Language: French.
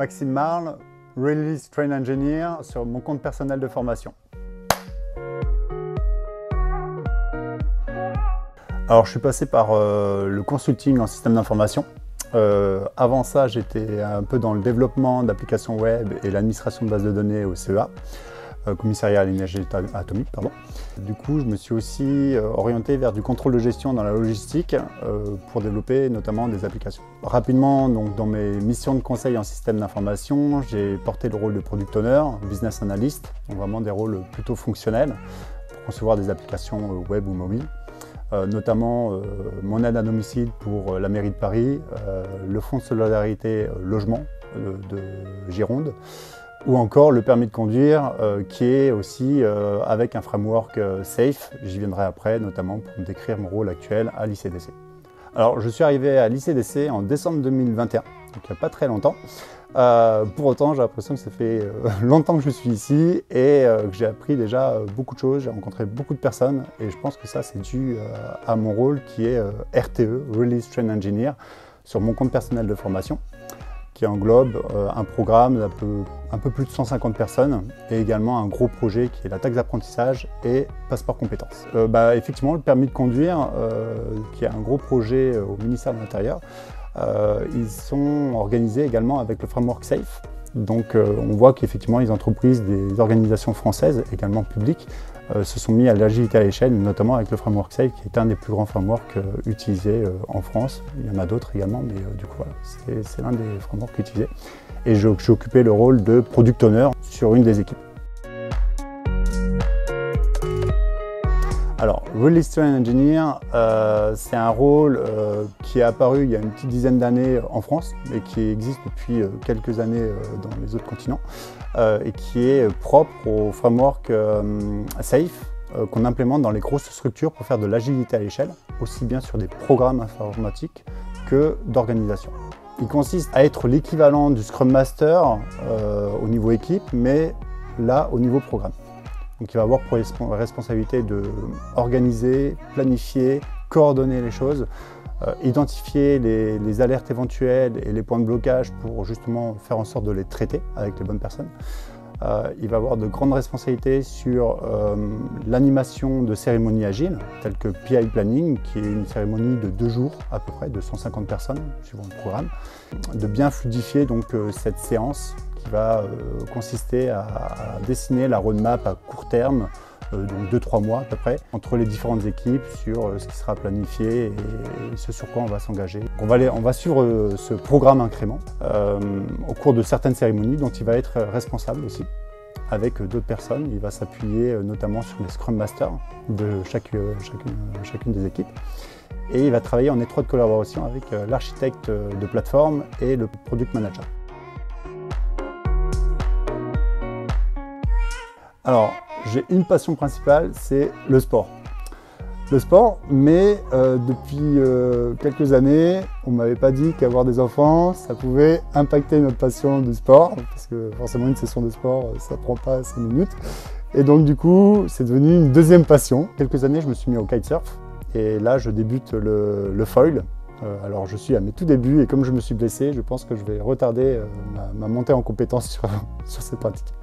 Maxime Marle, Release Train Engineer sur mon compte personnel de formation. Alors je suis passé par le consulting en système d'information. Avant ça, j'étais un peu dans le développement d'applications web et l'administration de bases de données au CEA, commissariat à l'énergie atomique, pardon. Du coup, je me suis aussi orienté vers du contrôle de gestion dans la logistique pour développer notamment des applications. Rapidement, donc, dans mes missions de conseil en système d'information, j'ai porté le rôle de product owner, business analyst, donc vraiment des rôles plutôt fonctionnels pour concevoir des applications web ou mobiles. Notamment mon aide à domicile pour la mairie de Paris, le fonds de solidarité logement de Gironde, ou encore le permis de conduire qui est aussi avec un framework SAFE, j'y viendrai après, notamment pour me décrire mon rôle actuel à l'ICDC. Alors je suis arrivé à l'ICDC en décembre 2021, donc il n'y a pas très longtemps. Pour autant, j'ai l'impression que ça fait longtemps que je suis ici et que j'ai appris déjà beaucoup de choses, j'ai rencontré beaucoup de personnes et je pense que ça c'est dû à mon rôle qui est RTE, Release Train Engineer, sur mon compte personnel de formation, qui englobe un programme d'un peu plus de 150 personnes et également un gros projet qui est la taxe d'apprentissage et passeport compétences. Effectivement, le permis de conduire, qui est un gros projet au ministère de l'Intérieur, ils sont organisés également avec le framework SAFE. Donc on voit qu'effectivement les entreprises, des organisations françaises, également publiques, se sont mis à l'agilité à l'échelle, notamment avec le framework SAFE qui est un des plus grands frameworks utilisés en France. Il y en a d'autres également, mais du coup voilà, c'est l'un des frameworks utilisés. Et j'ai occupé le rôle de product owner sur une des équipes. Alors, Release Train Engineer, c'est un rôle qui est apparu il y a une petite dizaine d'années en France, mais qui existe depuis quelques années dans les autres continents, et qui est propre au framework SAFE qu'on implémente dans les grosses structures pour faire de l'agilité à l'échelle, aussi bien sur des programmes informatiques que d'organisation. Il consiste à être l'équivalent du Scrum Master au niveau équipe, mais là au niveau programme. Donc il va avoir pour responsabilité d'organiser, planifier, coordonner les choses, identifier les alertes éventuelles et les points de blocage pour justement faire en sorte de les traiter avec les bonnes personnes. Il va avoir de grandes responsabilités sur l'animation de cérémonies agiles, telles que PI Planning, qui est une cérémonie de 2 jours à peu près, de 150 personnes, suivant le programme. De bien fluidifier donc cette séance qui va consister à dessiner la roadmap à court terme, donc 2-3 mois à peu près, entre les différentes équipes sur ce qui sera planifié et ce sur quoi on va s'engager. On va suivre ce programme incrément au cours de certaines cérémonies dont il va être responsable aussi avec d'autres personnes. Il va s'appuyer notamment sur les Scrum Masters de chacune des équipes. Et il va travailler en étroite collaboration avec l'architecte de plateforme et le product manager. Alors, j'ai une passion principale, c'est le sport. Le sport, mais depuis quelques années, on ne m'avait pas dit qu'avoir des enfants, ça pouvait impacter notre passion du sport, parce que forcément une session de sport, ça ne prend pas 5 minutes. Et donc du coup, c'est devenu une deuxième passion. Quelques années, je me suis mis au kitesurf, et là, je débute le foil. Alors je suis à mes tout débuts, et comme je me suis blessé, je pense que je vais retarder ma montée en compétence sur cette pratique.